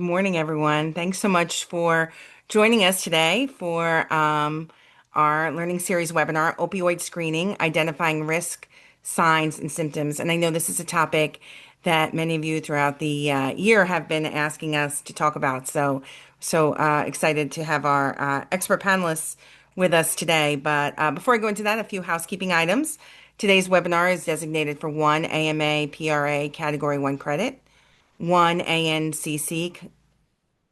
morning, everyone. Thanks so much for joining us today for our learning series webinar, Opioid Screening, Identifying Risk, Signs, and Symptoms. And I know this is a topic that many of you throughout the year have been asking us to talk about. So excited to have our expert panelists with us today. But before I go into that, a few housekeeping items. Today's webinar is designated for one AMA PRA Category 1 credit, one ANCC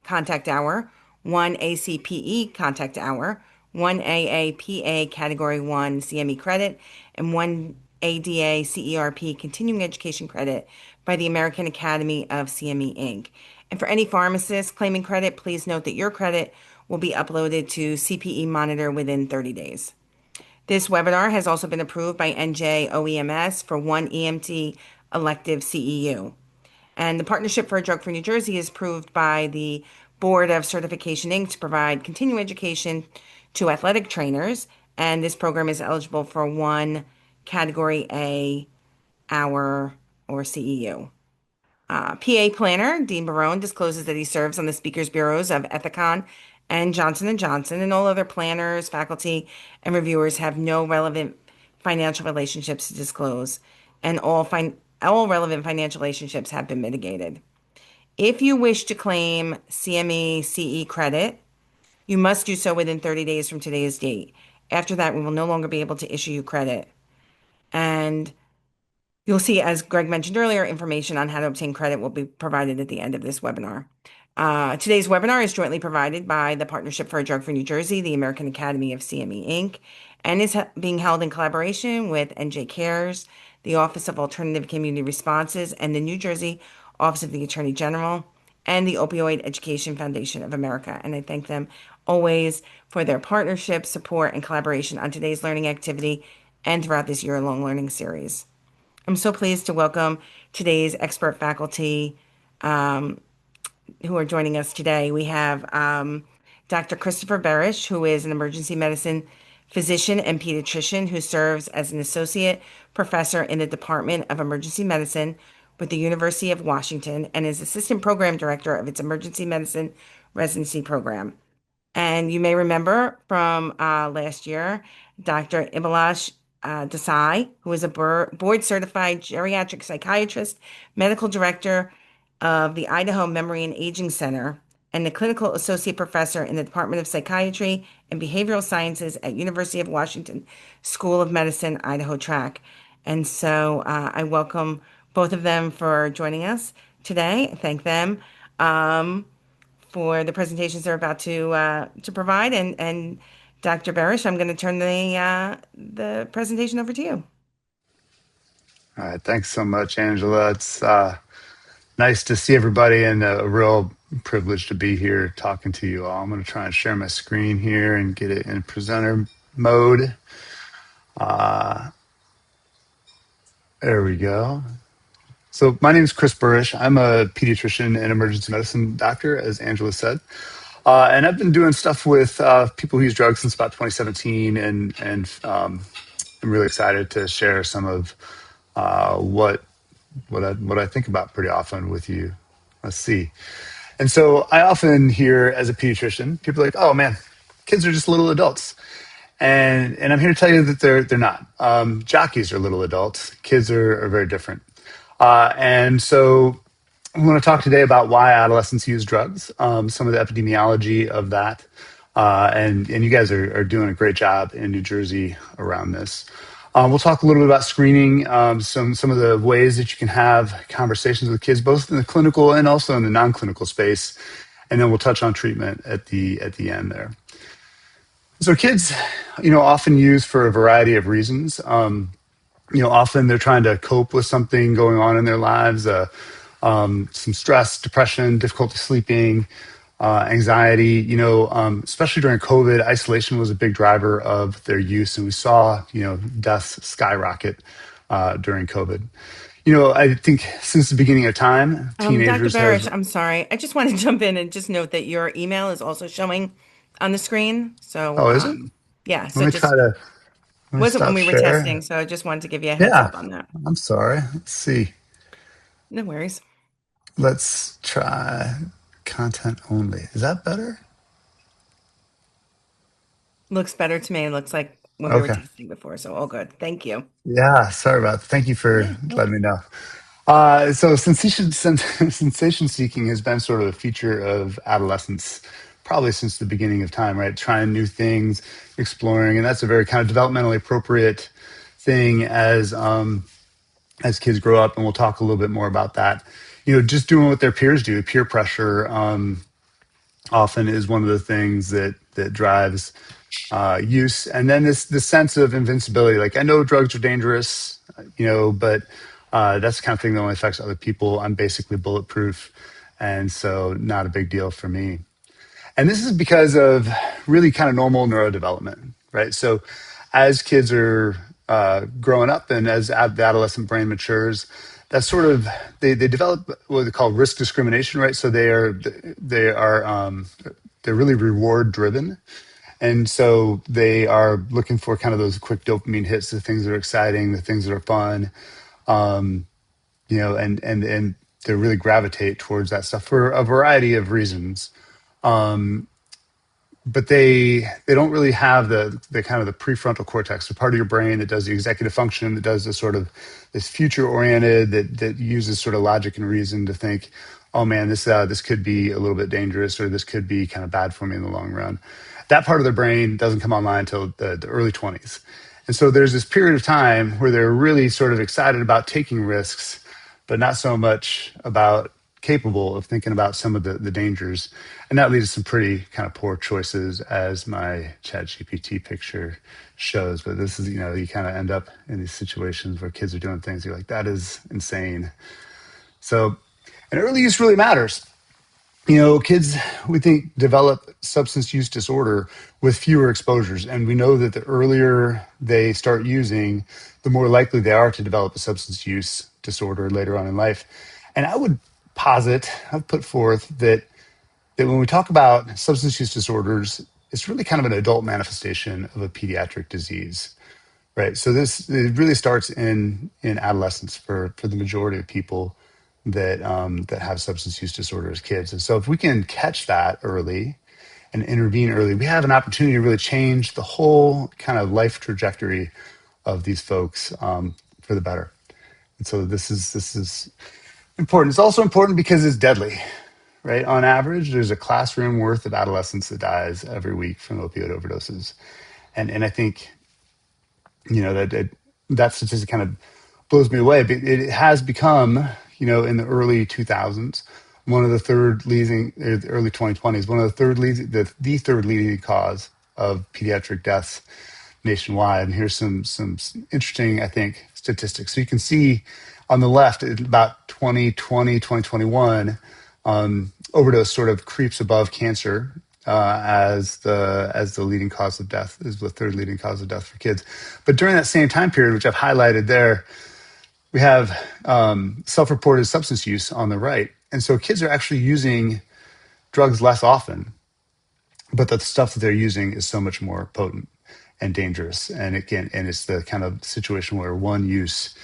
contact hour, one ACPE contact hour, one AAPA Category 1 CME credit, and one ADA CERP continuing education credit by the American Academy of CME Inc. And for any pharmacists claiming credit, please note that your credit will be uploaded to CPE Monitor within 30 days. This webinar has also been approved by NJOEMS for one EMT elective CEU. And the Partnership for a Drug Free New Jersey is approved by the Board of Certification Inc. to provide continuing education to athletic trainers. And this program is eligible for one Category A hour or CEU. PA Planner Dean Barone discloses that he serves on the speakers bureaus of Ethicon and Johnson & Johnson, and all other planners, faculty, and reviewers have no relevant financial relationships to disclose, and all relevant financial relationships have been mitigated. If you wish to claim CME CE credit, you must do so within 30 days from today's date. After that, we will no longer be able to issue you credit. And you'll see, as Greg mentioned earlier, information on how to obtain credit will be provided at the end of this webinar. Today's webinar is jointly provided by the Partnership for a Drug Free New Jersey, the American Academy of CME Inc., and is being held in collaboration with NJ Cares, the Office of Alternative Community Responses, and the New Jersey Office of the Attorney General, and the Opioid Education Foundation of America. And I thank them always for their partnership, support, and collaboration on today's learning activity and throughout this year-long learning series. I'm so pleased to welcome today's expert faculty who are joining us today. We have Dr. Christopher Berish, who is an emergency medicine physician and pediatrician who serves as an associate professor in the Department of Emergency Medicine with the University of Washington and is assistant program director of its emergency medicine residency program. And you may remember from last year, Dr. Ibalash Desai, who is a board-certified geriatric psychiatrist, medical director of the Idaho Memory and Aging Center, and the clinical associate professor in the Department of Psychiatry and Behavioral Sciences at University of Washington School of Medicine, Idaho Track. And so I welcome both of them for joining us today. Thank them for the presentations they're about to provide. And Dr. Berish, I'm going to turn the presentation over to you. All right, thanks so much, Angela. It's nice to see everybody and a real privilege to be here talking to you all. I'm going to try and share my screen here and get it in presenter mode. There we go. So my name is Chris Burish. I'm a pediatrician and emergency medicine doctor, as Angela said. And I've been doing stuff with people who use drugs since about 2017, and I'm really excited to share some of what I think about pretty often with you. Let's see. And so I often hear as a pediatrician, people are like, "Oh man, kids are just little adults," and I'm here to tell you that they're not. Jockeys are little adults. Kids are very different. And so I want to talk today about why adolescents use drugs, some of the epidemiology of that, and you guys are doing a great job in New Jersey around this. We'll talk a little bit about screening, some of the ways that you can have conversations with kids, both in the clinical and also in the non-clinical space, and then we'll touch on treatment at the end there. So kids, often used for a variety of reasons. Often they're trying to cope with something going on in their lives, some stress, depression, difficulty sleeping, anxiety, especially during COVID, isolation was a big driver of their use. And we saw, deaths skyrocket during COVID. I think since the beginning of time, Dr. teenagers Barish, have. I'm sorry. I just want to jump in and just note that your email is also showing on the screen. So, Oh, is it? yeah, Let so me just let me wasn't when stop we were share. testing. So I just wanted to give you a heads Yeah, up on that. I'm sorry. Let's see. No worries. Let's try. content only. Is that better? Looks better to me. It looks like when we were Okay. testing before, so all good. Thank you. Yeah, sorry about that. Thank you for Yeah, no. letting me know. So sensation seeking has been sort of a feature of adolescence probably since the beginning of time, right? Trying new things, exploring, and that's a very kind of developmentally appropriate thing as kids grow up, and we'll talk a little bit more about that. Just doing what their peers do, peer pressure often is one of the things that drives use, and then this sense of invincibility. Like I know drugs are dangerous, but that's the kind of thing that only affects other people. I'm basically bulletproof, and so not a big deal for me. And this is because of really kind of normal neurodevelopment, right? So as kids are growing up and as the adolescent brain matures, that's sort of they develop what they call risk discrimination, right? So they're really reward driven, and so they are looking for kind of those quick dopamine hits, the things that are exciting, the things that are fun, and they really gravitate towards that stuff for a variety of reasons. But they don't really have the kind of the prefrontal cortex, the part of your brain that does the executive function, that does this sort of this future oriented, that uses sort of logic and reason to think, oh man, this could be a little bit dangerous, or this could be kind of bad for me in the long run. That part of their brain doesn't come online until the early 20s. And so there's this period of time where they're really sort of excited about taking risks, but not so much about capable of thinking about some of the dangers. And that leads to some pretty kind of poor choices, as my chat GPT picture shows. But this is, you kind of end up in these situations where kids are doing things you're like, that is insane. So, and early use really matters. Kids, we think, develop substance use disorder with fewer exposures. And we know that the earlier they start using, the more likely they are to develop a substance use disorder later on in life. And I've put forth that when we talk about substance use disorders, it's really kind of an adult manifestation of a pediatric disease. Right. So it really starts in adolescence for the majority of people that have substance use disorder as kids. And so if we can catch that early and intervene early, we have an opportunity to really change the whole kind of life trajectory of these folks for the better. And so this is important. It's also important because it's deadly. Right. On average, there's a classroom worth of adolescents that dies every week from opioid overdoses. And I think that statistic kind of blows me away. But it has become, in the early 2000s, one of the third leading, early 2020s, one of the third leading, the third leading cause of pediatric deaths nationwide. And here's some interesting, I think, statistics. So you can see on the left, about 2020, 2021, overdose sort of creeps above cancer as the leading cause of death, is the third leading cause of death for kids. But during that same time period, which I've highlighted there, we have self-reported substance use on the right. And so kids are actually using drugs less often, but the stuff that they're using is so much more potent and dangerous. And it's the kind of situation where one use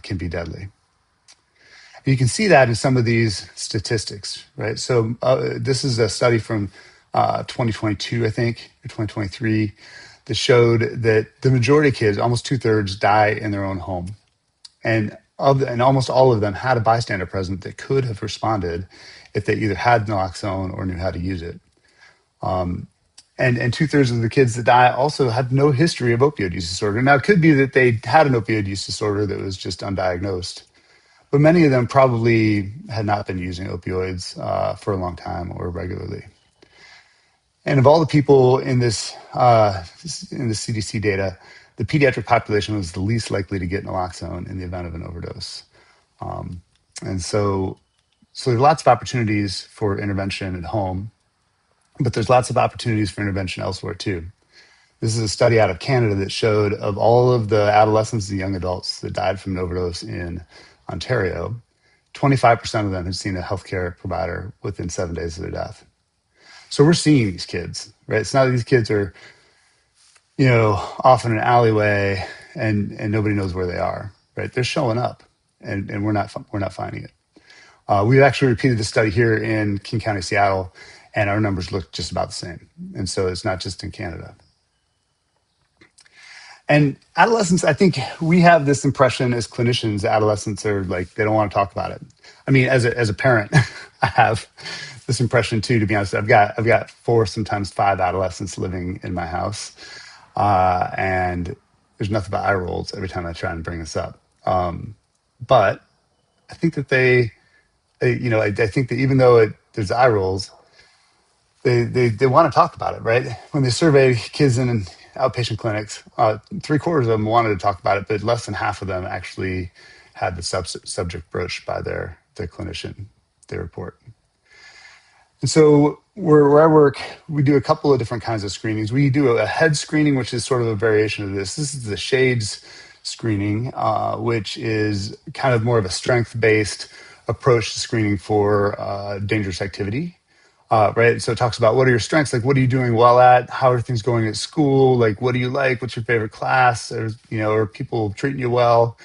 can be deadly. You can see that in some of these statistics, right? So this is a study from 2022, I think, or 2023, that showed that the majority of kids, almost two-thirds, die in their own home. And almost all of them had a bystander present that could have responded if they either had naloxone or knew how to use it. And two-thirds of the kids that die also had no history of opioid use disorder. Now, it could be that they had an opioid use disorder that was just undiagnosed, but many of them probably had not been using opioids for a long time or regularly. And of all the people in the CDC data, the pediatric population was the least likely to get naloxone in the event of an overdose. And so there's lots of opportunities for intervention at home, but there's lots of opportunities for intervention elsewhere too. This is a study out of Canada that showed of all of the adolescents and young adults that died from an overdose in Ontario, 25% of them had seen a healthcare provider within 7 days of their death. So we're seeing these kids, right? It's not that these kids are, off in an alleyway and nobody knows where they are, right? They're showing up, and we're not finding it. We've actually repeated the study here in King County, Seattle, and our numbers look just about the same. And so it's not just in Canada. And adolescents, I think we have this impression as clinicians, adolescents are like, they don't want to talk about it. I mean, as a parent, I have this impression too, to be honest. I've got four, sometimes five adolescents living in my house. And there's nothing but eye rolls every time I try and bring this up. But I think that I think that even though there's eye rolls, they want to talk about it, right? When they survey kids in outpatient clinics, three-quarters of them wanted to talk about it, but less than half of them actually had the subject broached by their clinician, they report. And so where I work, we do a couple of different kinds of screenings. We do a head screening, which is sort of a variation of this. This is the shades screening, which is kind of more of a strength-based approach to screening for dangerous activity. Right. So it talks about what are your strengths? Like, what are you doing well at? How are things going at school? Like, what do you like? What's your favorite class? Or, are people treating you well?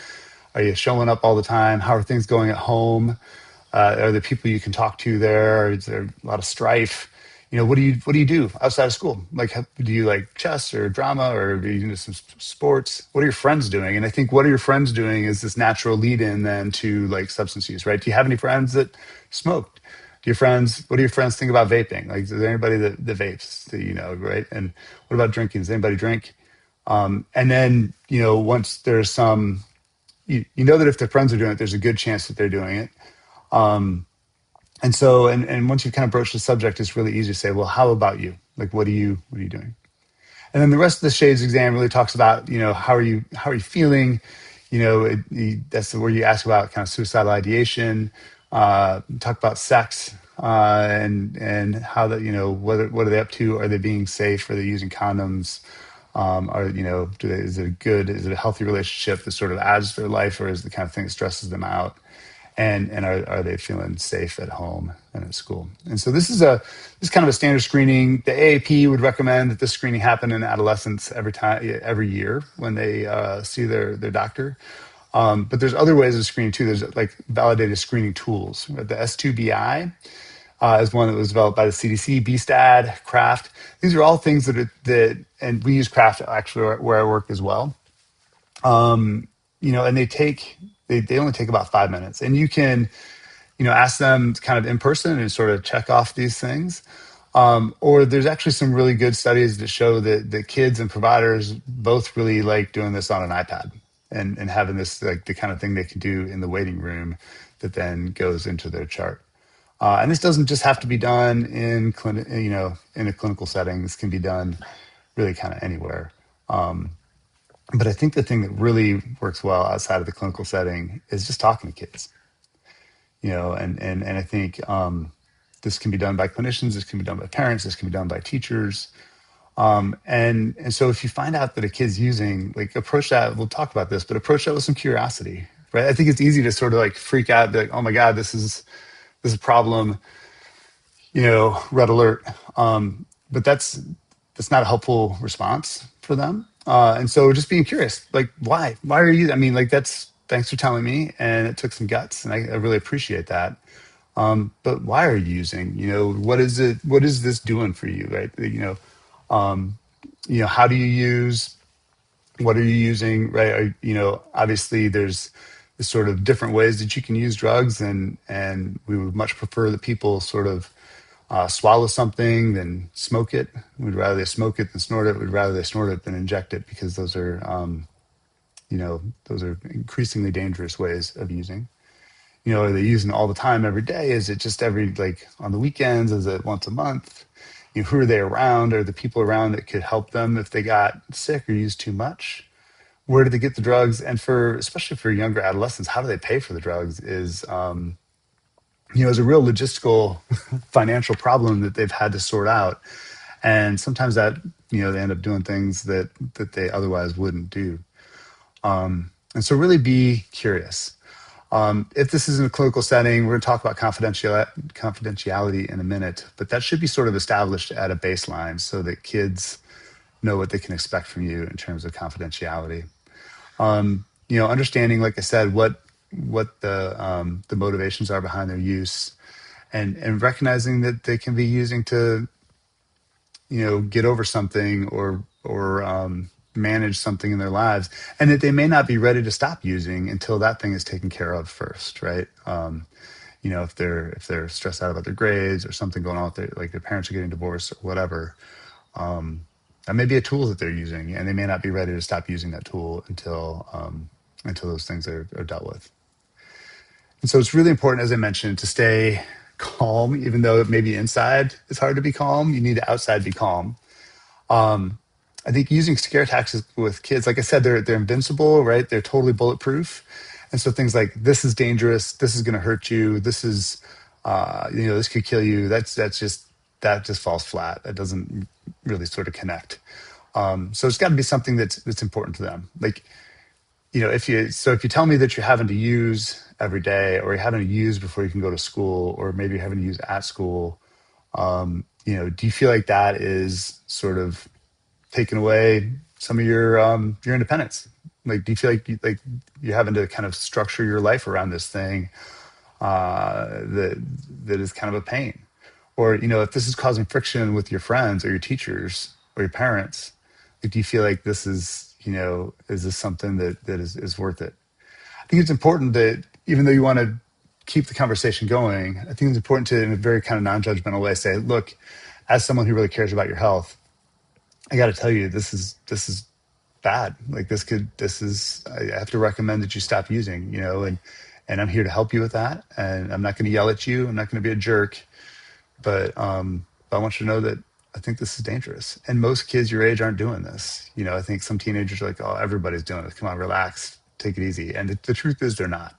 Are you showing up all the time? How are things going at home? Are there people you can talk to there? Is there a lot of strife? What do you do outside of school? Like, do you like chess or drama, or are you into some sports? What are your friends doing? And I think what are your friends doing is this natural lead in then to like substance use, right? Do you have any friends that smoke? What do your friends think about vaping? Like, is there anybody that vapes that right? And what about drinking? Does anybody drink? And then, once there's some, you know that if their friends are doing it, there's a good chance that they're doing it. And so, and once you kind of broach the subject, it's really easy to say, well, how about you? Like, what are you doing? And then the rest of the shades exam really talks about, how are you feeling? That's where you ask about kind of suicidal ideation, talk about sex, and how that, what are they up to? Are they being safe? Are they using condoms? Is it a healthy relationship that sort of adds to their life, or is the kind of thing that stresses them out? And are they feeling safe at home and at school? And so this is kind of a standard screening. The AAP would recommend that this screening happen in adolescents every year when they see their doctor. But there's other ways of screening too. There's like validated screening tools. The S2BI is one that was developed by the CDC, BSTAD, CRAFT. These are all things and we use CRAFT actually where I work as well. And they only take about 5 minutes, and you can, ask them kind of in person and sort of check off these things. Or there's actually some really good studies that show that the kids and providers both really like doing this on an iPad and having this like the kind of thing they can do in the waiting room that then goes into their chart. And this doesn't just have to be done in a clinical setting. This can be done really kind of anywhere. But I think the thing that really works well outside of the clinical setting is just talking to kids, and I think this can be done by clinicians, this can be done by parents, this can be done by teachers. And so if you find out that a kid's using, like, approach that, we'll talk about this, but approach that with some curiosity, right? I think it's easy to sort of like freak out, like, oh my God, this is a problem, red alert. But that's not a helpful response for them. And so just being curious, like, why are you, I mean, like, thanks for telling me. And it took some guts, and I really appreciate that. But why are you using, what is this doing for you? Right. How do you use, what are you using? Right. Obviously there's this sort of different ways that you can use drugs, and we would much prefer that people sort of swallow something than smoke it. We'd rather they smoke it than snort it. We'd rather they snort it than inject it, because those are increasingly dangerous ways of using. Are they using all the time every day? Is it just like on the weekends? Is it once a month? Who are they around? Are the people around that could help them if they got sick or used too much? Where do they get the drugs? And especially for younger adolescents, how do they pay for the drugs is a real logistical financial problem that they've had to sort out. And sometimes that, they end up doing things that they otherwise wouldn't do. And so really be curious. If this is in a clinical setting, we're going to talk about confidentiality in a minute, but that should be sort of established at a baseline so that kids know what they can expect from you in terms of confidentiality. Understanding, like I said, what what the motivations are behind their use, and recognizing that they can be using to get over something or manage something in their lives, and that they may not be ready to stop using until that thing is taken care of first, right? If they're stressed out about their grades or something going on with their parents are getting divorced or whatever, that may be a tool that they're using, and they may not be ready to stop using that tool until those things are dealt with. And so it's really important, as I mentioned, to stay calm, even though maybe inside it's hard to be calm. You need to outside be calm. I think using scare tactics with kids, like I said, they're invincible, right? They're totally bulletproof, and so things like this is dangerous, this is going to hurt you, this could kill you. That just falls flat. That doesn't really sort of connect. So it's got to be something that's important to them. Like if you tell me that you're having to use every day, or you're having to use before you can go to school, or maybe you're having to use at school, do you feel like that is sort of taking away some of your independence? Like, do you feel like you're having to kind of structure your life around this thing that is kind of a pain? Or if this is causing friction with your friends or your teachers or your parents, like, do you feel like this is this something that is worth it? I think it's important that, even though you want to keep the conversation going, I think it's important to, in a very kind of non-judgmental way, say, look, as someone who really cares about your health, I got to tell you, this is bad. Like, I have to recommend that you stop using, and I'm here to help you with that. And I'm not going to yell at you. I'm not going to be a jerk, but I want you to know that I think this is dangerous. And most kids your age aren't doing this. I think some teenagers are like, oh, everybody's doing it. Come on, relax, take it easy. And the truth is they're not.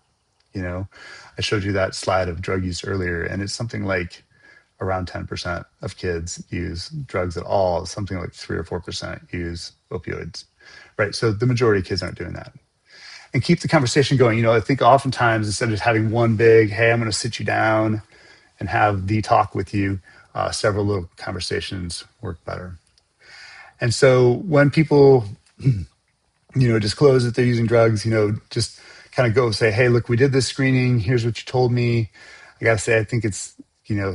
I showed you that slide of drug use earlier, and it's something like around 10% of kids use drugs at all. Something like 3 or 4% use opioids, right? So the majority of kids aren't doing that. And keep the conversation going. I think oftentimes, instead of just having one big, hey, I'm going to sit you down and have the talk with you, several little conversations work better. And so when people, disclose that they're using drugs, just kind of go say, hey, look, we did this screening. Here's what you told me. I got to say, I think it's,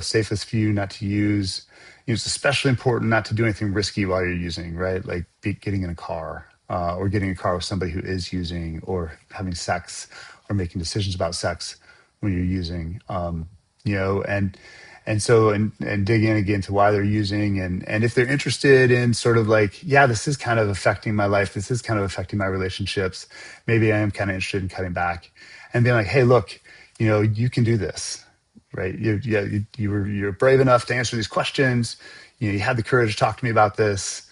safest for you not to use. It's especially important not to do anything risky while you're using, right? Like getting in a car, or getting in a car with somebody who is using, or having sex, or making decisions about sex when you're using, and dig in again to why they're using, and if they're interested in sort of like, yeah, this is kind of affecting my life, this is kind of affecting my relationships, maybe I am kind of interested in cutting back, and being like, hey, look, you can do this, right? You're brave enough to answer these questions. You had the courage to talk to me about this.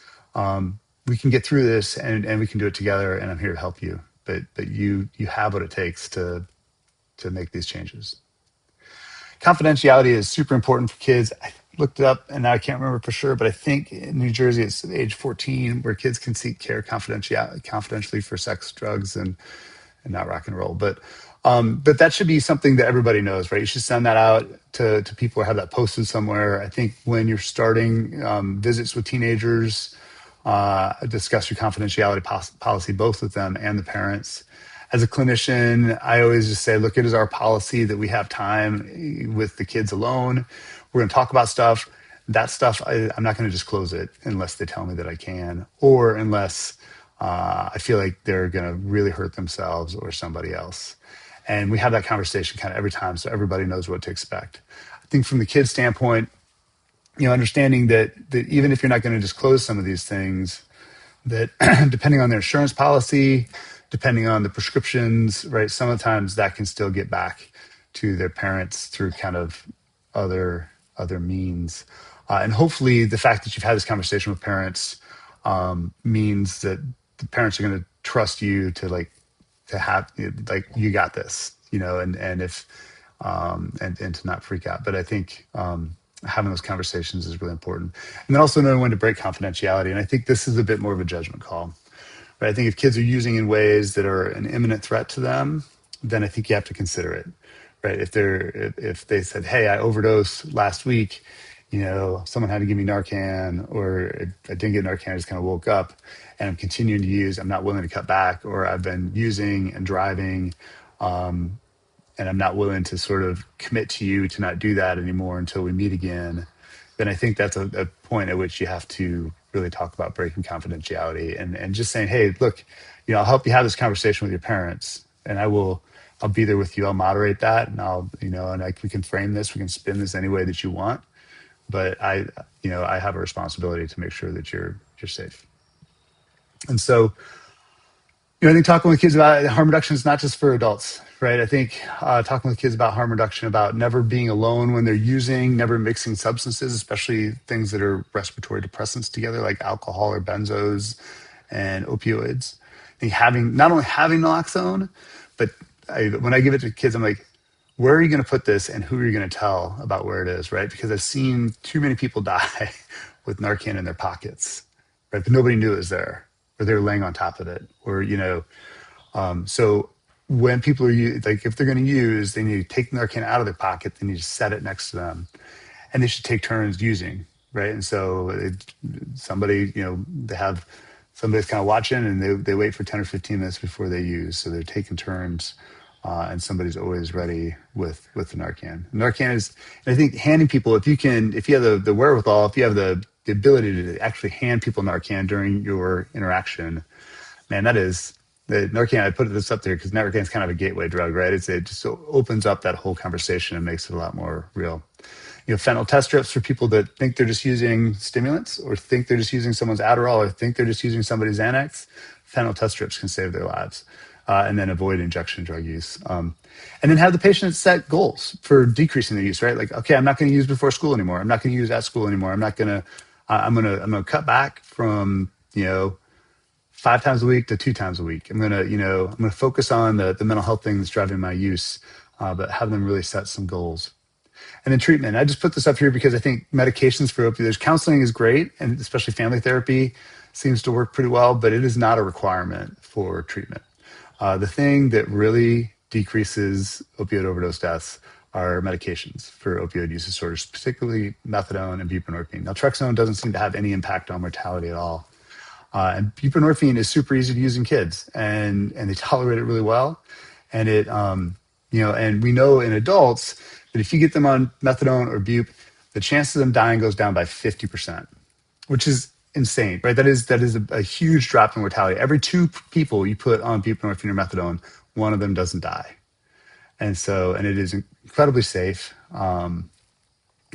We can get through this, and we can do it together, and I'm here to help you. But you have what it takes to make these changes. Confidentiality is super important for kids. I looked it up, and now I can't remember for sure, but I think in New Jersey it's age 14 where kids can seek care confidentially for sex, drugs, and not rock and roll. But that should be something that everybody knows, right? You should send that out to people, or have that posted somewhere. I think when you're starting visits with teenagers, discuss your confidentiality policy, both with them and the parents. As a clinician, I always just say, look, it is our policy that we have time with the kids alone. We're going to talk about stuff. That stuff, I'm not going to disclose it unless they tell me that I can, or unless I feel like they're going to really hurt themselves or somebody else. And we have that conversation kind of every time, so everybody knows what to expect. I think from the kid's standpoint, understanding that even if you're not going to disclose some of these things, that depending on their insurance policy, depending on the prescriptions, right, sometimes that can still get back to their parents through kind of other means. And hopefully the fact that you've had this conversation with parents means that the parents are going to trust you to have, like, you got this, and if and to not freak out. But I think having those conversations is really important. And then also knowing when to break confidentiality. And I think this is a bit more of a judgment call. But I think if kids are using in ways that are an imminent threat to them, then I think you have to consider it, right? If they said, hey, I overdosed last week, someone had to give me Narcan, or I didn't get Narcan, I just kind of woke up and I'm continuing to use, I'm not willing to cut back, or I've been using and driving, and I'm not willing to sort of commit to you to not do that anymore until we meet again, then I think that's a point at which you have to really talk about breaking confidentiality and just saying, hey, look, I'll help you have this conversation with your parents, and I'll be there with you. I'll moderate that, and we can frame this, we can spin this any way that you want. But I have a responsibility to make sure that you're safe. And so, I think talking with kids about harm reduction is not just for adults, right? I think talking with kids about harm reduction, about never being alone when they're using, never mixing substances, especially things that are respiratory depressants together, like alcohol or benzos and opioids. I think not only having naloxone, but when I give it to kids, I'm like, where are you going to put this, and who are you going to tell about where it is, right? Because I've seen too many people die with Narcan in their pockets, right? But nobody knew it was there, or they were laying on top of it, or so when people like, if they're going to use, they need to take Narcan out of their pocket. They need to set it next to them, and they should take turns using, right? And so somebody, they have somebody's kind of watching, and they wait for 10 or 15 minutes before they use. So they're taking turns, and somebody's always ready with the Narcan. Narcan is, and I think handing people, if you have the wherewithal, if you have the ability to actually hand people Narcan during your interaction, man, that is the Narcan. I put this up there because Narcan is kind of a gateway drug, right? It just opens up that whole conversation and makes it a lot more real. Fentanyl test strips for people that think they're just using stimulants, or think they're just using someone's Adderall, or think they're just using somebody's Xanax. Fentanyl test strips can save their lives, and then avoid injection drug use. And then have the patient set goals for decreasing the use, right? Like, okay, I'm not going to use before school anymore. I'm not going to use at school anymore. I'm going to cut back from, 5 times a week to 2 times a week. I'm gonna focus on the mental health thing that's driving my use, but have them really set some goals. And then treatment. I just put this up here because I think medications for opioids, counseling is great, and especially family therapy seems to work pretty well, but it is not a requirement for treatment. The thing that really decreases opioid overdose deaths are medications for opioid use disorders, particularly methadone and buprenorphine. Naltrexone doesn't seem to have any impact on mortality at all. And buprenorphine is super easy to use in kids, and they tolerate it really well. And and we know in adults that if you get them on methadone or bup, the chance of them dying goes down by 50%, which is insane, right? That is a huge drop in mortality. Every two people you put on buprenorphine or methadone, one of them doesn't die. And it is incredibly safe.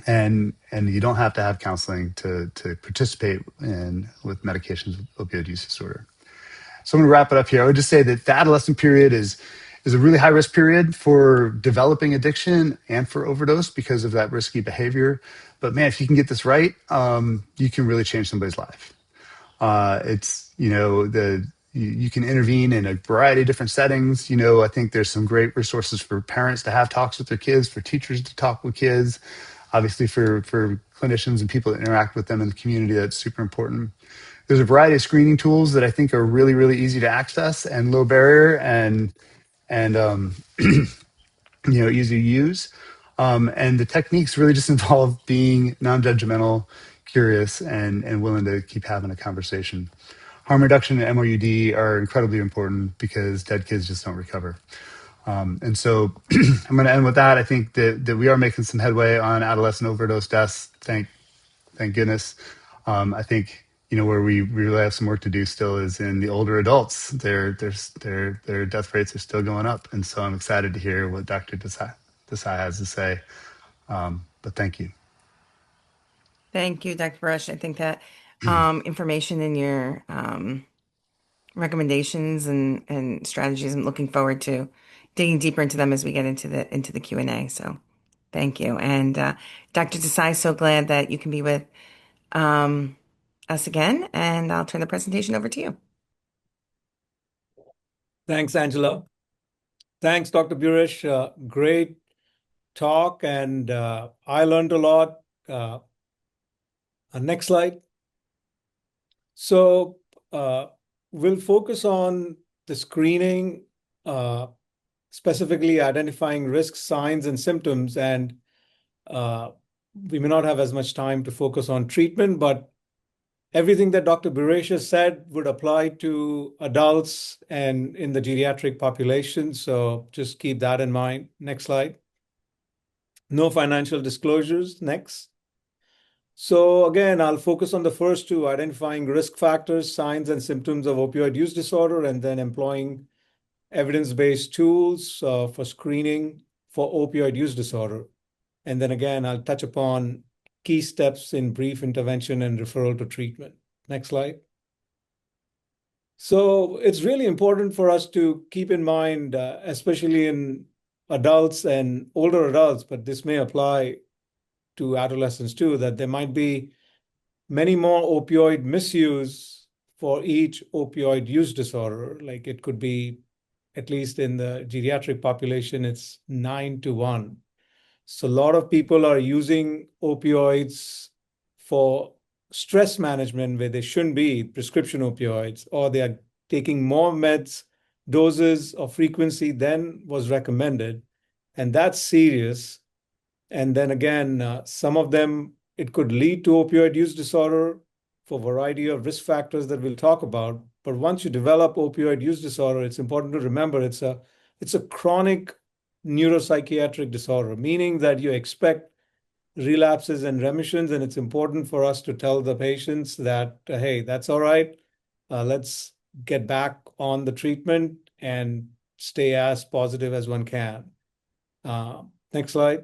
And you don't have to have counseling to participate with medications with opioid use disorder. So I'm going to wrap it up here. I would just say that the adolescent period is a really high risk period for developing addiction and for overdose because of that risky behavior. But man, if you can get this right, you can really change somebody's life. It's you can intervene in a variety of different settings. I think there's some great resources for parents to have talks with their kids, for teachers to talk with kids, obviously for clinicians and people that interact with them in the community. That's super important. There's a variety of screening tools that I think are really, really easy to access and low barrier and easy to use. And the techniques really just involve being non-judgmental, curious, and willing to keep having a conversation. Harm reduction and MOUD are incredibly important because dead kids just don't recover. And so I'm going to end with that. I think that we are making some headway on adolescent overdose deaths. Thank goodness. I think where we really have some work to do still is in the older adults. Their death rates are still going up, and so I'm excited to hear what Dr. Desai has to say. But thank you. Thank you, Dr. Brush. I think that information in your recommendations and strategies, I'm looking forward to digging deeper into them as we get into the Q&A. So thank you. And Dr. Desai, so glad that you can be with um, us again. And I'll turn the presentation over to you. Thanks, Angela. Thanks, Dr. Burish. Great talk, and I learned a lot. Next slide. So we'll focus on the screening, specifically identifying risk signs and symptoms. And we may not have as much time to focus on treatment, but Everything that Dr. Buresh said would apply to adults and in the geriatric population. So just keep that in mind. Next slide. No financial disclosures. Next. So again, I'll focus on the first two, identifying risk factors, signs and symptoms of opioid use disorder, and then employing evidence-based tools for screening for opioid use disorder. And then again, I'll touch upon key steps in brief intervention and referral to treatment. Next slide. So it's really important for us to keep in mind, especially in adults and older adults, but this may apply to adolescents too, that there might be many more opioid misuse for each opioid use disorder. Like it could be, at least in the geriatric population, it's 9 to 1. So a lot of people are using opioids for stress management where they shouldn't be, prescription opioids, or they are taking more meds, doses or frequency than was recommended. And that's serious. And then again, some of them, it could lead to opioid use disorder for a variety of risk factors that we'll talk about. But once you develop opioid use disorder, it's important to remember it's a chronic neuropsychiatric disorder, meaning that you expect relapses and remissions. And it's important for us to tell the patients that, hey, that's all right. Let's get back on the treatment and stay as positive as one can. Next slide.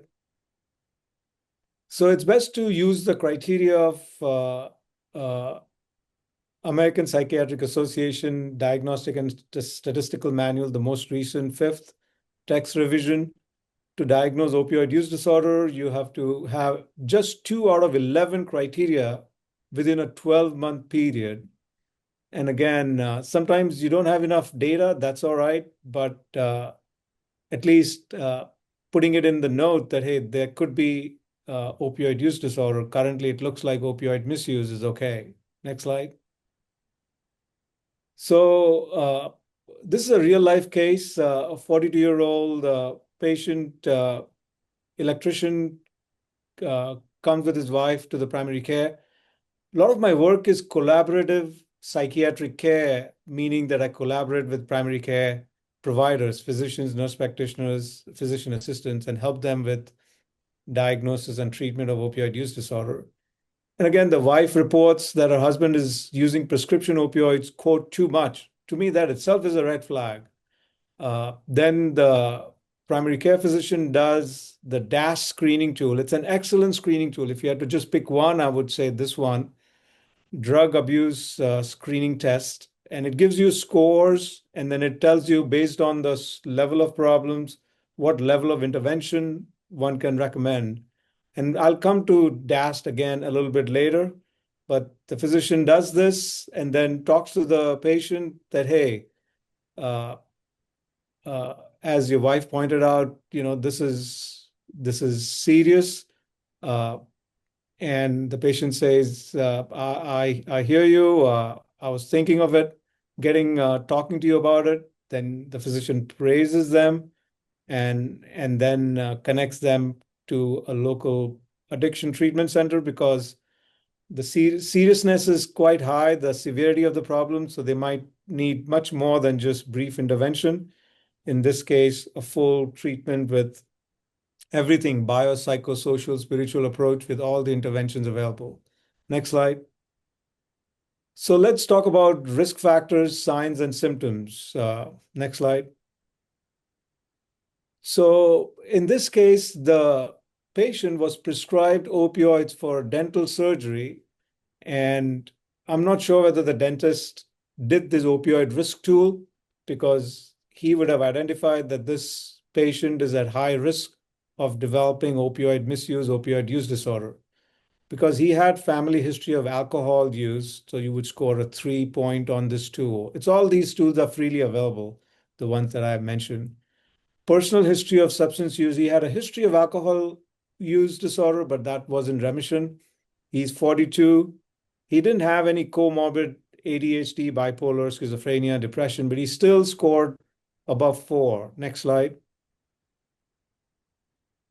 So it's best to use the criteria of uh, American Psychiatric Association Diagnostic and Statistical Manual, the most recent fifth text revision. To diagnose opioid use disorder, you have to have just 2 out of 11 criteria within a 12-month period. And again, sometimes you don't have enough data, that's all right, but at least putting it in the note that, hey, there could be opioid use disorder. Currently, it looks like opioid misuse is okay. Next slide. So this is a real life case. A 42-year-old patient, electrician, comes with his wife to the primary care. A lot of my work is collaborative psychiatric care, meaning that I collaborate with primary care providers, physicians, nurse practitioners, physician assistants, and help them with diagnosis and treatment of opioid use disorder. And again, the wife reports that her husband is using prescription opioids, quote, too much. To me, that itself is a red flag. Then the primary care physician does the DASH screening tool. It's an excellent screening tool. If you had to just pick one, I would say this one, drug abuse screening test. And it gives you scores, and then it tells you based on the level of problems, what level of intervention one can recommend. And I'll come to DAST again a little bit later, but the physician does this and then talks to the patient that, hey, uh, as your wife pointed out, this is serious. Uh, and the patient says, I hear you. I was thinking of it, talking to you about it. Then the physician praises them and then connects them to a local addiction treatment center because the seriousness is quite high, the severity of the problem. So they might need much more than just brief intervention. In this case, a full treatment with everything, biopsychosocial, spiritual approach with all the interventions available. Next slide. So let's talk about risk factors, signs, and symptoms. Next slide. So in this case, the patient was prescribed opioids for dental surgery, and I'm not sure whether the dentist did this opioid risk tool because he would have identified that this patient is at high risk of developing opioid misuse, opioid use disorder. Because he had family history of alcohol use, so you would score a 3 point on this tool. It's all these tools are freely available, the ones that I have mentioned. Personal history of substance use. He had a history of alcohol use disorder, but that was in remission. He's 42. He didn't have any comorbid ADHD, bipolar, schizophrenia, depression, but he still scored above 4. Next slide.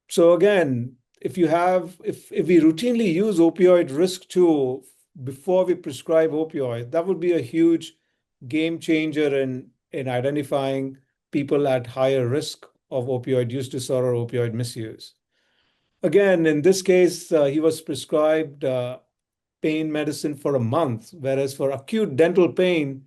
So again, if we routinely use opioid risk tool before we prescribe opioid, that would be a huge game changer in identifying people at higher risk of opioid use disorder, opioid misuse. Again, in this case, he was prescribed pain medicine for a month, whereas for acute dental pain,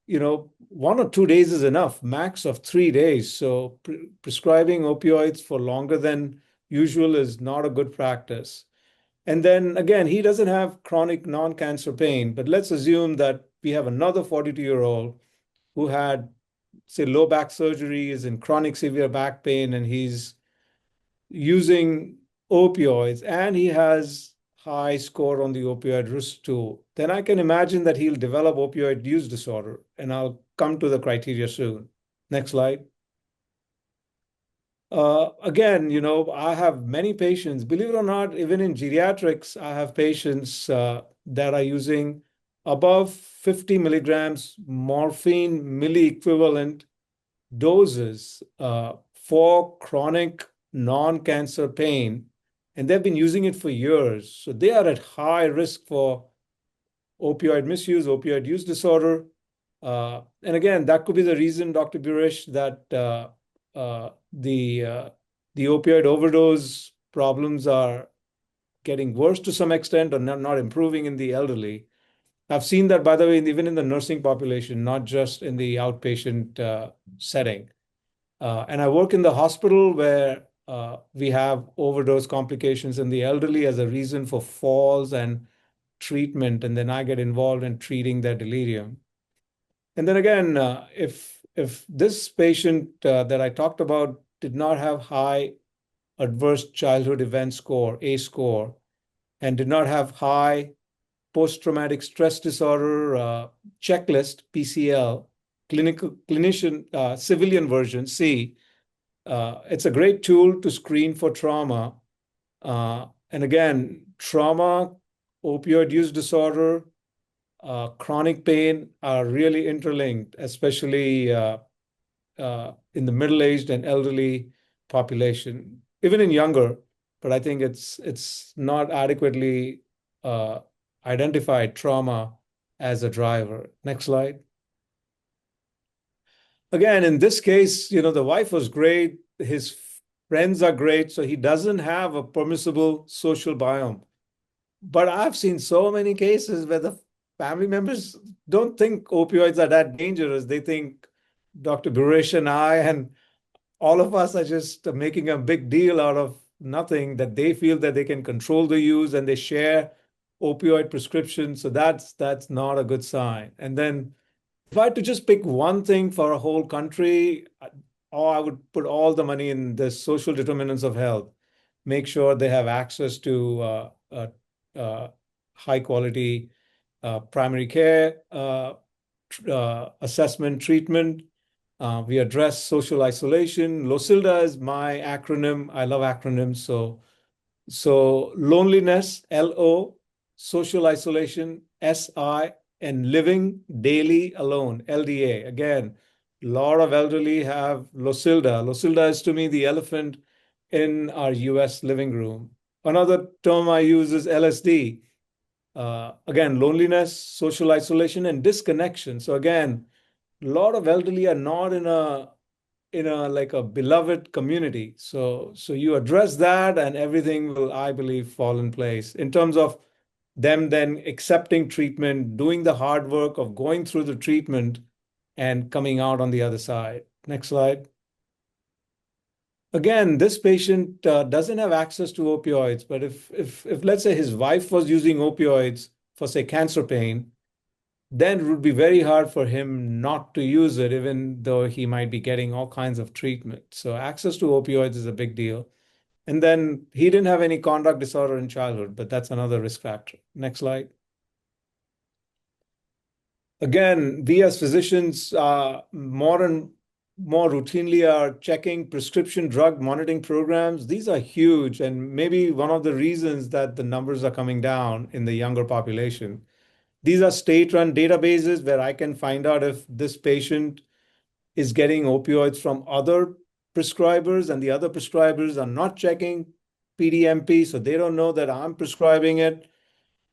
1 or 2 days is enough, max of 3 days. So prescribing opioids for longer than usual is not a good practice. And then again, he doesn't have chronic non-cancer pain, but let's assume that we have another 42-year-old who had, say, low back surgery, is in chronic severe back pain, and he's using opioids, and he has high score on the opioid risk tool. Then I can imagine that he'll develop opioid use disorder, and I'll come to the criteria soon. Next slide. Again, I have many patients, believe it or not, even in geriatrics, I have patients that are using above 50 milligrams morphine milli-equivalent doses for chronic non-cancer pain, and they've been using it for years. So they are at high risk for opioid misuse, opioid use disorder. And again, that could be the reason, Dr. Burish, that the opioid overdose problems are getting worse to some extent or not improving in the elderly. I've seen that, by the way, even in the nursing population, not just in the outpatient setting. And I work in the hospital where we have overdose complications in the elderly as a reason for falls and treatment, and then I get involved in treating their delirium. And then again, if this patient that I talked about did not have high adverse childhood event score, A score, and did not have high post-traumatic stress disorder checklist, PCL, clinician civilian version, C, it's a great tool to screen for trauma. And again, trauma, opioid use disorder, chronic pain are really interlinked, especially in the middle-aged and elderly population, even in younger. But I think it's not adequately identified trauma as a driver. Next slide. Again, in this case, the wife was great. His friends are great. So he doesn't have a permissible social biome. But I've seen so many cases where the family members don't think opioids are that dangerous. They think Dr. Burish and I and all of us are just making a big deal out of nothing, that they feel that they can control the use and they share opioid prescriptions. So that's not a good sign. And then if I had to just pick one thing for a whole country, I would put all the money in the social determinants of health. Make sure they have access to uh, high quality primary care, assessment, treatment. We address social isolation. LOSILDA is my acronym. I love acronyms. So loneliness, LO, social isolation, SI, and living daily alone, LDA. Again, a lot of elderly have LOSILDA. LOSILDA is to me the elephant in our US living room. Another term I use is LSD. Again, loneliness, social isolation, and disconnection. So again, a lot of elderly are not in a like a beloved community. So you address that and everything will, I believe, fall in place in terms of them then accepting treatment, doing the hard work of going through the treatment and coming out on the other side. Next slide. Again, this patient doesn't have access to opioids, but if let's say his wife was using opioids for, say, cancer pain, then it would be very hard for him not to use it, even though he might be getting all kinds of treatment. So access to opioids is a big deal. And then he didn't have any conduct disorder in childhood, but that's another risk factor. Next slide. Again, we as physicians more and more routinely are checking prescription drug monitoring programs. These are huge, and maybe one of the reasons that the numbers are coming down in the younger population. These are state-run databases where I can find out if this patient is getting opioids from other prescribers and the other prescribers are not checking PDMP, so they don't know that I'm prescribing it.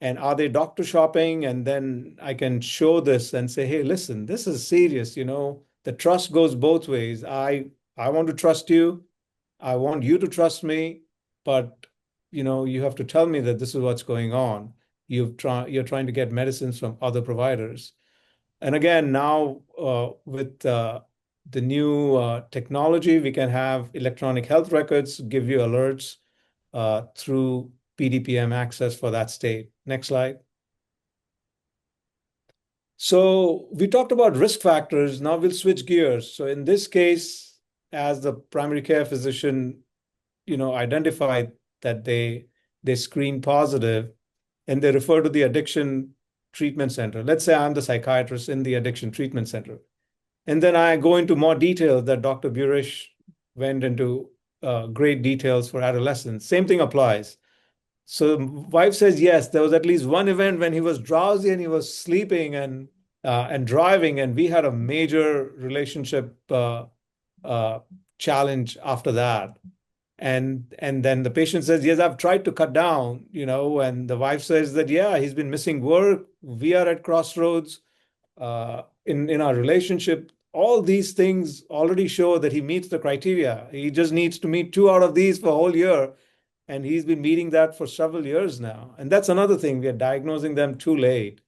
And are they doctor shopping? And then I can show this and say, hey, listen, this is serious. The trust goes both ways. I want to trust you. I want you to trust me, but you have to tell me that this is what's going on. You're trying to get medicines from other providers. And again, now with the new technology, we can have electronic health records give you alerts through PDPM access for that state. Next slide. So we talked about risk factors. Now we'll switch gears. So in this case, as the primary care physician, identified that they screen positive and they refer to the addiction treatment center. Let's say I'm the psychiatrist in the addiction treatment center. And then I go into more details that Dr. Burish went into great details for adolescents. Same thing applies. So wife says, yes, there was at least one event when he was drowsy and he was sleeping and driving, and we had a major relationship uh, challenge after that. And then the patient says, yes, I've tried to cut down, and the wife says that, yeah, he's been missing work. We are at crossroads in our relationship. All these things already show that he meets the criteria. He just needs to meet two out of these for a whole year. And he's been meeting that for several years now. And that's another thing. We are diagnosing them too late.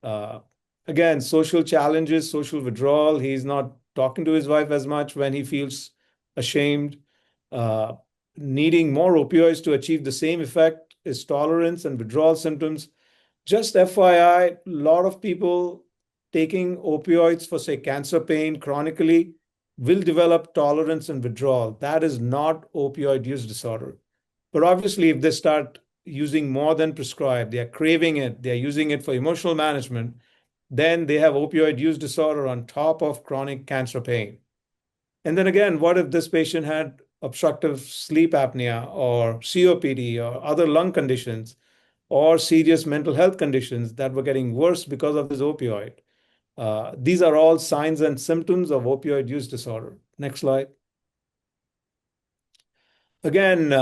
Uh, Again, social challenges, social withdrawal. He's not talking to his wife as much when he feels ashamed. Uh, Needing more opioids to achieve the same effect is tolerance and withdrawal symptoms. Just FYI, a lot of people taking opioids for, say, cancer pain chronically will develop tolerance and withdrawal. That is not opioid use disorder. But obviously, if they start using more than prescribed, they are craving it, they are using it for emotional management, then they have opioid use disorder on top of chronic cancer pain. And then again, what if this patient had obstructive sleep apnea or COPD or other lung conditions or serious mental health conditions that were getting worse because of this opioid? These are all signs and symptoms of opioid use disorder. Next slide. Again,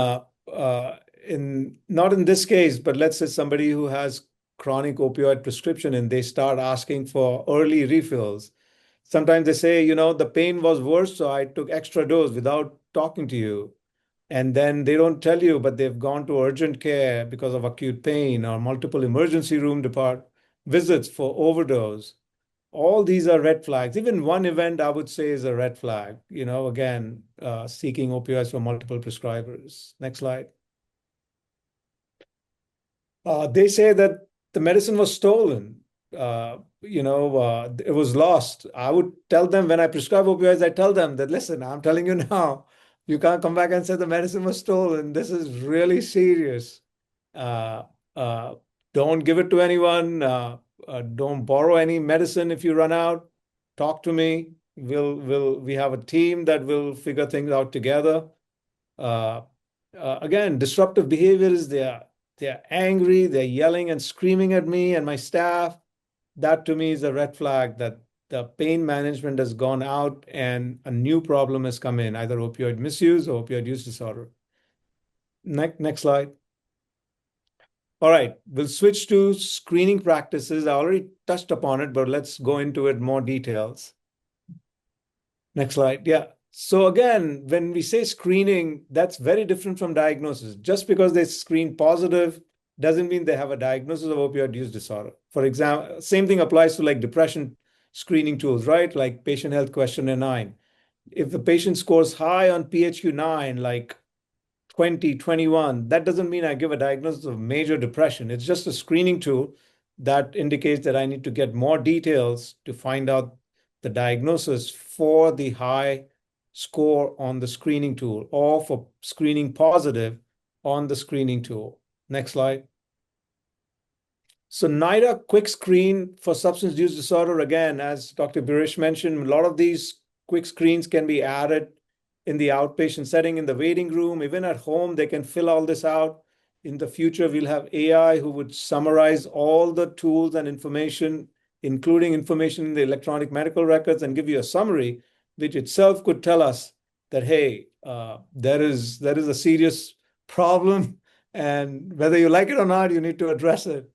in not in this case, but let's say somebody who has chronic opioid prescription and they start asking for early refills. Sometimes they say, the pain was worse, so I took extra dose without talking to you. And then they don't tell you, but they've gone to urgent care because of acute pain or multiple emergency room depart visits for overdose. All these are red flags. Even one event, I would say, is a red flag. Again, seeking opioids from multiple prescribers. Next slide. They say that the medicine was stolen. It was lost. I would tell them when I prescribe opioids, I tell them that, listen, I'm telling you now, you can't come back and say the medicine was stolen. This is really serious. Uh, uh, don't give it to anyone. Don't borrow any medicine if you run out. Talk to me. We have a team that will figure things out together. Uh, Again, disruptive behavior is they're angry, they're yelling and screaming at me and my staff. That to me is a red flag that the pain management has gone out and a new problem has come in, either opioid misuse or opioid use disorder. Next slide. All right, we'll switch to screening practices. I already touched upon it, but let's go into it more details. Next slide. Yeah. So again, when we say screening, that's very different from diagnosis. Just because they screen positive doesn't mean they have a diagnosis of opioid use disorder. For example, same thing applies to like depression screening tools, right? Like patient health questionnaire 9. If the patient scores high on PHQ-9, like 20, 21, that doesn't mean I give a diagnosis of major depression. It's just a screening tool that indicates that I need to get more details to find out the diagnosis for the high score on the screening tool or for screening positive on the screening tool. Next slide. So NIDA quick screen for substance use disorder, again, as Dr. Birish mentioned, a lot of these quick screens can be added in the outpatient setting, in the waiting room, even at home, they can fill all this out. In the future, we'll have AI who would summarize all the tools and information, including information in the electronic medical records, and give you a summary, which itself could tell us that, hey, there is a serious problem, and whether you like it or not, you need to address it.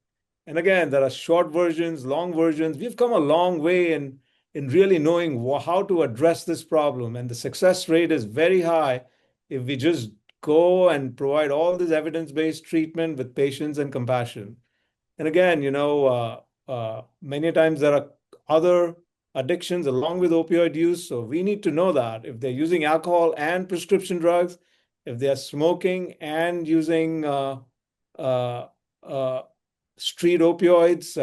And again, there are short versions, long versions. We've come a long way in really knowing how to address this problem. And the success rate is very high if we just go and provide all this evidence-based treatment with patience and compassion. And again, many times there are other addictions along with opioid use. So we need to know that if they're using alcohol and prescription drugs, if they're smoking and using uh, uh, street opioids,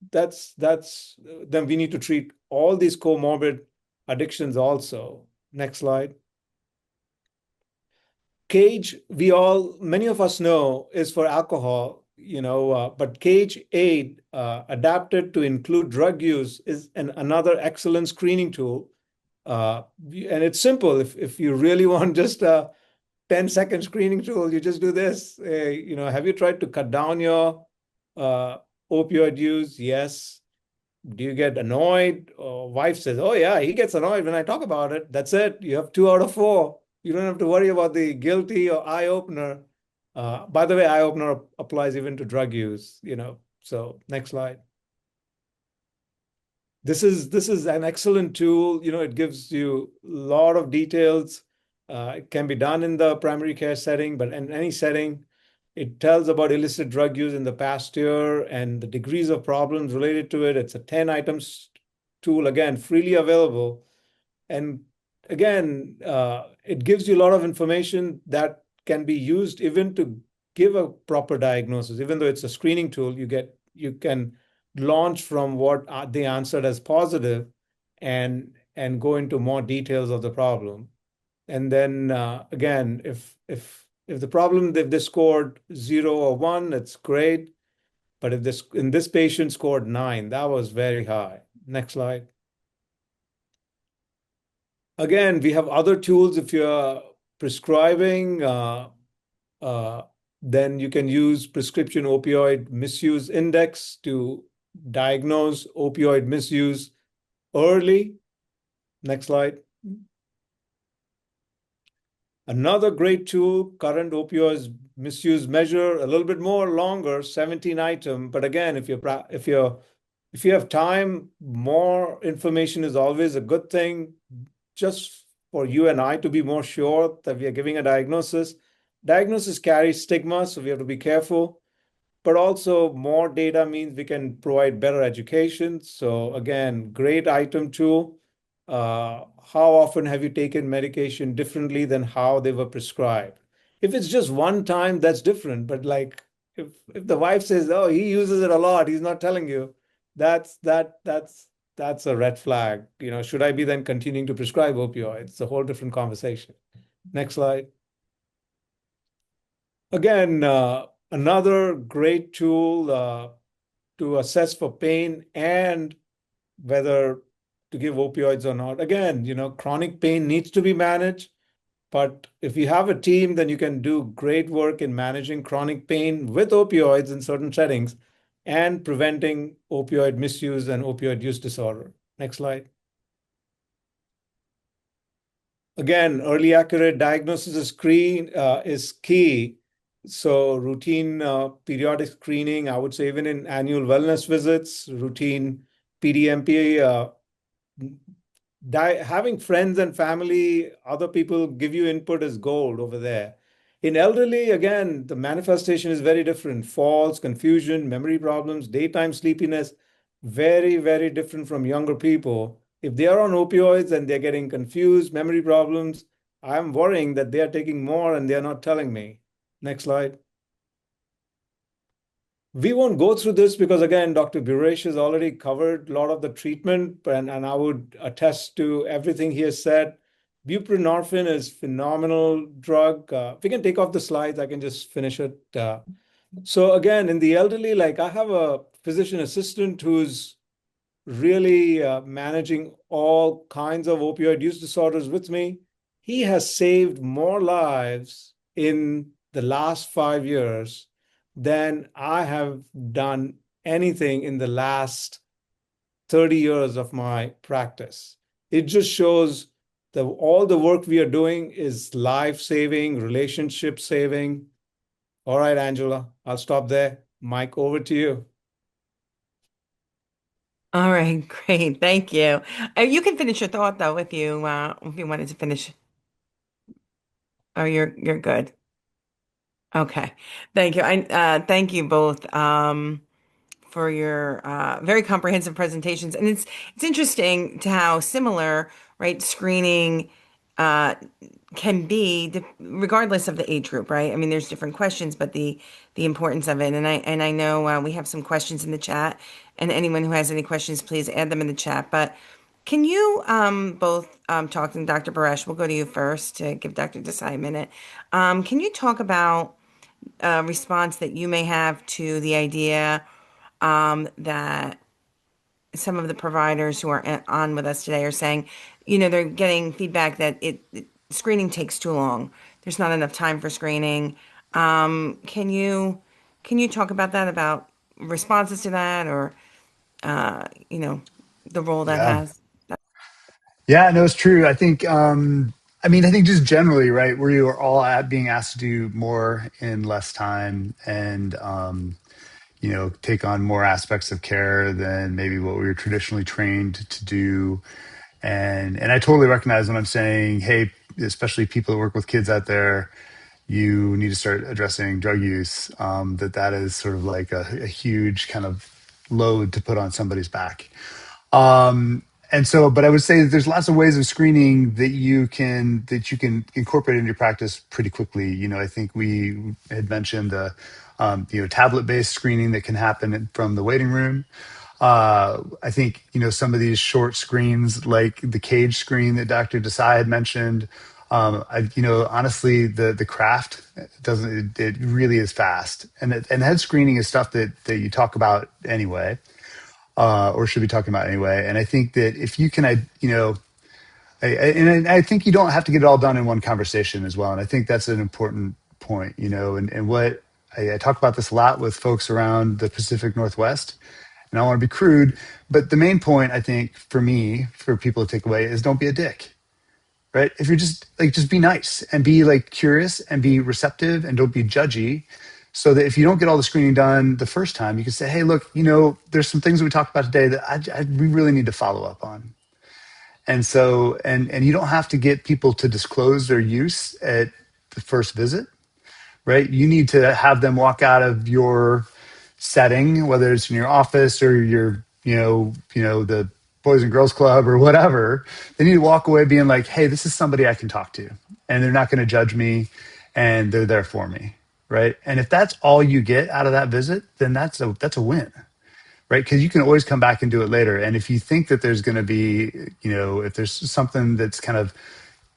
that's then we need to treat all these comorbid addictions also. Next slide. Cage, many of us know, is for alcohol, but Cage 8, adapted to include drug use, is another excellent screening tool. And it's simple. If you really want just a 10-second screening tool, you just do this. Have you tried to cut down your uh, opioid use? Yes. Do you get annoyed? Or wife says, "Oh yeah, he gets annoyed when I talk about it." That's it. You have 2 out of 4. You don't have to worry about the guilty or eye opener. By the way, eye opener applies even to drug use. So next slide. This is an excellent tool. It gives you a lot of details. It can be done in the primary care setting, but in any setting, it tells about illicit drug use in the past year and the degrees of problems related to it. It's a 10 items tool, again, freely available. And again, it gives you a lot of information that can be used even to give a proper diagnosis. Even though it's a screening tool, you can launch from what they answered as positive and go into more details of the problem. And then again, if the problem if they scored 0 or 1, it's great. But if this patient scored 9, that was very high. Next slide. Again, we have other tools. If you're prescribing, uh, then you can use prescription opioid misuse index to diagnose opioid misuse early. Next slide. Another great tool, current opioid misuse measure, a little bit more longer, 17 item. But again, if you have time, more information is always a good thing, just for you and I to be more sure that we are giving a diagnosis. Diagnosis carries stigma, so we have to be careful. But also more data means we can provide better education. So again, great item tool. How often have you taken medication differently than how they were prescribed? If it's just one time, that's different. But like if the wife says, "Oh, he uses it a lot," he's not telling you, that's a red flag. Should I be then continuing to prescribe opioids? It's a whole different conversation. Next slide. Again, another great tool to assess for pain and whether to give opioids or not. Again, chronic pain needs to be managed, but if you have a team, then you can do great work in managing chronic pain with opioids in certain settings and preventing opioid misuse and opioid use disorder. Next slide. Again, early accurate diagnosis is key. So routine periodic screening, I would say even in annual wellness visits, routine PDMP, having friends and family, other people give you input is gold over there. In elderly, again, the manifestation is very different. Falls, confusion, memory problems, daytime sleepiness, very, very different from younger people. If they are on opioids and they're getting confused, memory problems, I'm worrying that they are taking more and they're not telling me. Next slide. We won't go through this because, again, Dr. Buresh has already covered a lot of the treatment, and I would attest to everything he has said. Buprenorphine is phenomenal drug. If we can take off the slides, I can just finish it. So again, in the elderly, like I have a physician assistant who's really managing all kinds of opioid use disorders with me. He has saved more lives in the last 5 years than I have done anything in the last 30 years of my practice. It just shows that all the work we are doing is life saving, relationship saving. All right, Angela, I'll stop there. Mike, over to you. All right, great. Thank you. You can finish your thought though if you wanted to finish. Oh, you're good. Okay. Thank you. I thank you both for your very comprehensive presentations. And it's interesting to how similar, right, screening uh can be regardless of the age group, right? I mean, there's different questions, but the importance of it. And I know we have some questions in the chat, and anyone who has any questions, please add them in the chat. But can you both talk to Dr. Baresh? We'll go to you first to give Dr. Desai a minute. Can you talk about a response that you may have to the idea that some of the providers who are on with us today are saying, they're getting feedback that screening takes too long. There's not enough time for screening. Can you talk about that, about responses to that, or the role that Yeah. has? Yeah, no, it's true. I think just generally, right, we are all being asked to do more in less time and, take on more aspects of care than maybe what we were traditionally trained to do. And I totally recognize when I'm saying, hey, especially people that work with kids out there, you need to start addressing drug use. That is sort of like a huge kind of load to put on somebody's back. And so, but I would say that there's lots of ways of screening that you can incorporate into your practice pretty quickly. I think we had mentioned the tablet-based screening that can happen from the waiting room. I think some of these short screens, like the cage screen that Dr. Desai had mentioned. Honestly, the craft doesn't. It really is fast, and head screening is stuff that you talk about anyway, or should be talking about anyway. And I think that if you can, and I think you don't have to get it all done in one conversation as well. And I think that's an important point, and what I talk about this a lot with folks around the Pacific Northwest. And I don't want to be crude, but the main point I think for me, for people to take away is don't be a dick, right? If you're just be nice and be like curious and be receptive and don't be judgy. So that if you don't get all the screening done the first time, you can say, hey, look, there's some things that we talked about today that we really need to follow up on. And so, and you don't have to get people to disclose their use at the first visit, right? You need to have them walk out of your setting, whether it's in your office or your, the Boys and Girls Club or whatever. They need to walk away being like, hey, this is somebody I can talk to, and they're not going to judge me, and they're there for me, right? And if that's all you get out of that visit, then that's a win, right? Because you can always come back and do it later. And if you think that there's going to be, if there's something that's kind of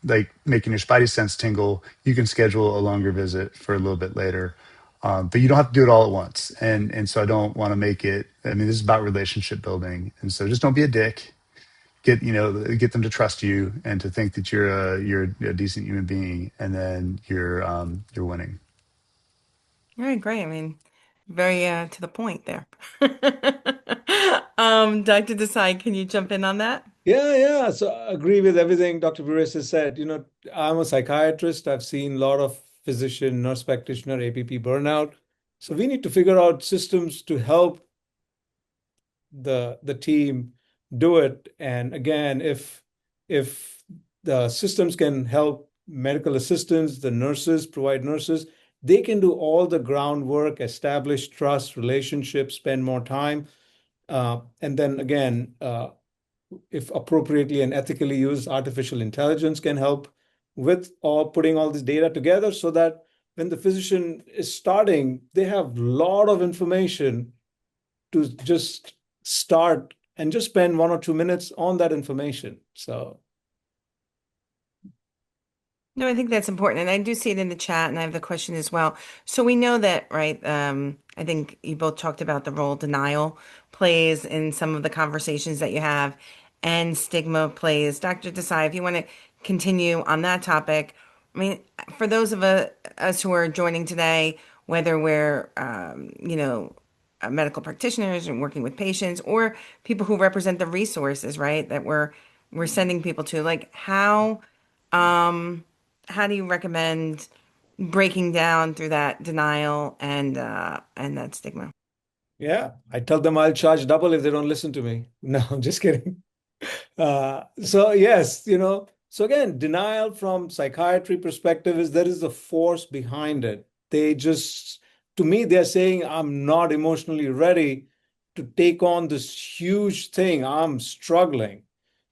like making your spidey sense tingle, you can schedule a longer visit for a little bit later. But you don't have to do it all at once. And so I don't want to make it. I mean, this is about relationship building, and so just don't be a dick. Get them to trust you and to think that you're a decent human being, and then you're winning. All right, great. I mean, very to the point there. Dr. Desai, can you jump in on that? Yeah, yeah. So I agree with everything Dr. Burris has said. I'm a psychiatrist. I've seen a lot of physician, nurse practitioner, APP burnout. So we need to figure out systems to help the team do it. And again, if the systems can help medical assistants, the nurses, provide nurses, they can do all the groundwork, establish trust, relationships, spend more time. And then again, if appropriately and ethically used, artificial intelligence can help with all putting all this data together so that when the physician is starting, they have a lot of information to just start and just spend 1 or 2 minutes on that information. So No, I think that's important. And I do see it in the chat, and I have the question as well. So we know that, right? I think you both talked about the role denial plays in some of the conversations that you have, and stigma plays. Dr. Desai, if you want to continue on that topic, I mean, for those of us who are joining today, whether we're, medical practitioners and working with patients, or people who represent the resources, right, that we're sending people to, like um, how do you recommend breaking down through that denial and that stigma? Yeah, I tell them I'll charge double if they don't listen to me. No, I'm just kidding. So yes, so again, denial from psychiatry perspective is there is a force behind it. They just, to me, they're saying I'm not emotionally ready to take on this huge thing. I'm struggling.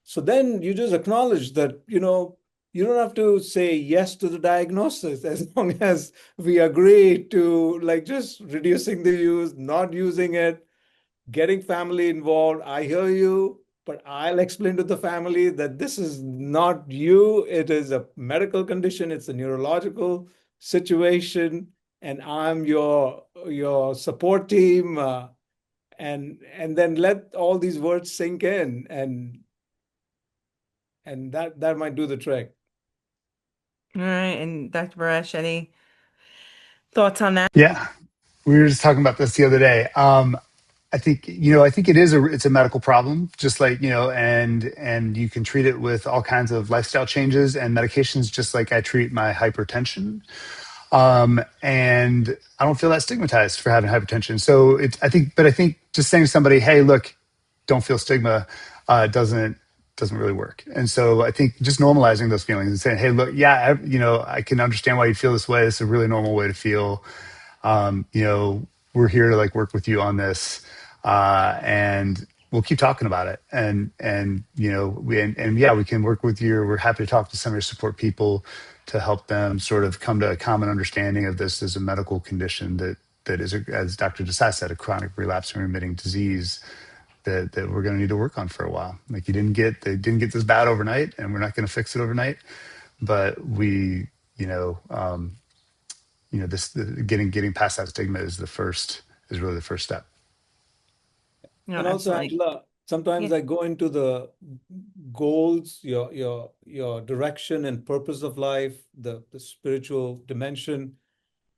So then you just acknowledge that, you don't have to say yes to the diagnosis as long as we agree to like just reducing the use, not using it, getting family involved. I hear you, but I'll explain to the family that this is not you. It is a medical condition. It's a neurological situation, and I'm your support team. And then let all these words sink in, and that might do the trick. All right. And Dr. Baresh, any thoughts on that? Yeah, we were just talking about this the other day. I think I think it's a medical problem, just like and you can treat it with all kinds of lifestyle changes and medications, just like I treat my hypertension. And I don't feel that stigmatized for having hypertension. So I think just saying to somebody, "Hey, look, don't feel stigma," doesn't really work. And so I think just normalizing those feelings and saying, "Hey, look, yeah, I can understand why you feel this way. It's a really normal way to feel. You know, we're here to like work with you on this, and we'll keep talking about it. And and yeah, we can work with you. We're happy to talk to some of your support people to help them sort of come to a common understanding of this as a medical condition that is, as Dr. Desai said, a chronic relapsing remitting disease that we're going to need to work on for a while. Like they didn't get this bad overnight, and we're not going to fix it overnight, but we." You know, getting past that stigma is really the first step. No, And also, absolutely. Angela, Yeah. sometimes I go into the goals, your direction and purpose of life, the spiritual dimension,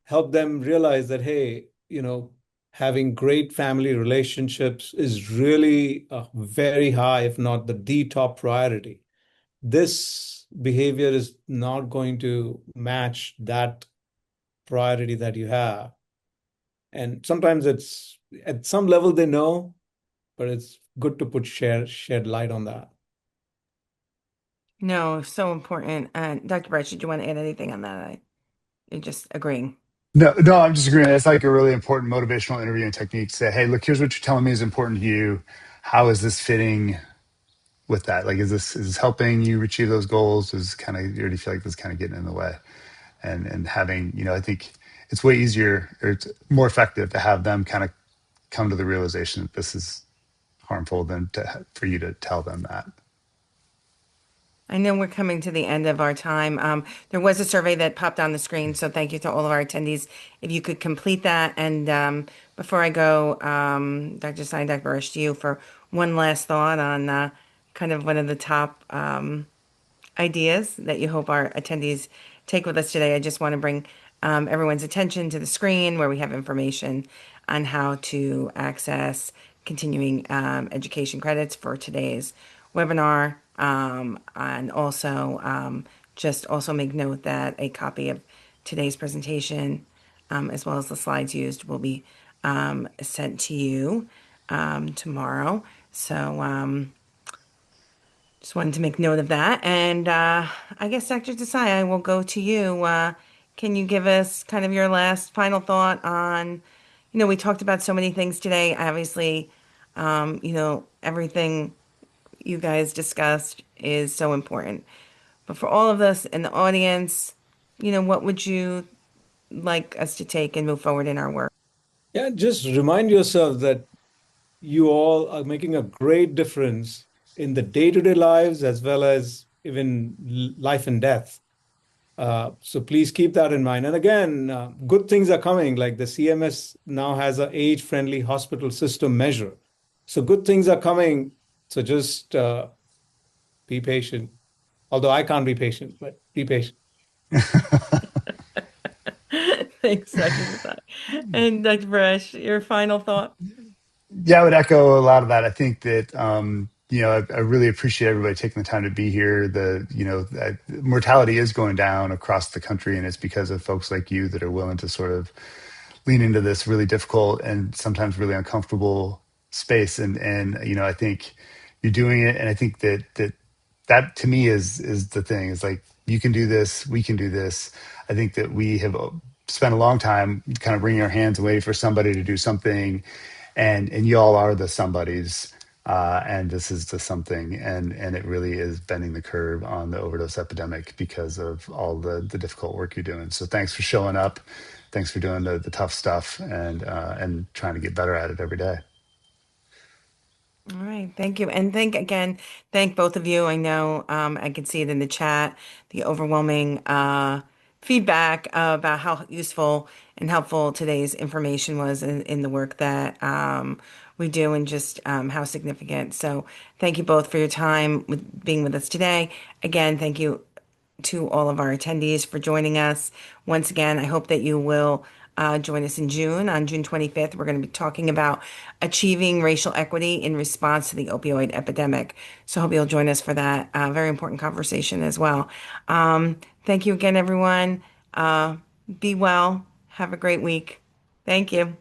help them realize that, hey, having great family relationships is really a very high, if not the top priority. This behavior is not going to match that priority that you have. And sometimes it's at some level they know, but it's good to put shed light on that. No, so important. Dr. Baresh, did you want to add anything on that? You're just agreeing. No, I'm just agreeing. It's like a really important motivational interviewing technique to say, hey, look, here's what you're telling me is important to you. How is this fitting with that? Like, is this helping you achieve those goals? Is kind of you already feel like this kind of getting in the way, and having I think it's way easier or it's more effective to have them kind of come to the realization that this is harmful than for you to tell them that. I know we're coming to the end of our time. There was a survey that popped on the screen, so thank you to all of our attendees. If you could complete that. And before I go, Dr. Stein, Dr. Barish, to you for one last thought on kind of one of the top ideas that you hope our attendees take with us today. I just want to bring everyone's attention to the screen where we have information on how to access continuing education credits for today's webinar. And also, just also make note that a copy of today's presentation, as well as the slides used, will be sent to you tomorrow. So, just wanted to make note of that. And I guess, Dr. Desai, I will go to you. Can you give us kind of your last final thought on, we talked about so many things today. Obviously, everything you guys discussed is so important. But for all of us in the audience, what would you like us to take and move forward in our work? Yeah, just remind yourself that you all are making a great difference in the day-to-day lives as well as even life and death. So please keep that in mind. And again, good things are coming. Like the CMS now has an age-friendly hospital system measure. So good things are coming. So just be patient. Although I can't be patient, but be patient. Thanks, Dr. Desai. And Dr. Brush, your final thought? Yeah, I would echo a lot of that. I think that I really appreciate everybody taking the time to be here. Mortality is going down across the country, and it's because of folks like you that are willing to sort of lean into this really difficult and sometimes really uncomfortable space. And I think you're doing it, and I think that to me is the thing. Is like, you can do this, we can do this. I think that we have spent a long time kind of wringing our hands and waiting for somebody to do something, and y'all are the somebodies. And this is the something, and it really is bending the curve on the overdose epidemic because of all the difficult work you're doing. So thanks for showing up, thanks for doing the tough stuff, and trying to get better at it every day. All right, thank you. And thank both of you. I know I can see it in the chat, the overwhelming feedback about how useful and helpful today's information was in the work that we do, and just how significant. So thank you both for your time with being with us today. Again, thank you to all of our attendees for joining us. Once again, I hope that you will join us in June. On June 25th, we're going to be talking about achieving racial equity in response to the opioid epidemic. So I hope you'll join us for that very important conversation as well. Thank you again, everyone. Uh, be well. Have a great week. Thank you.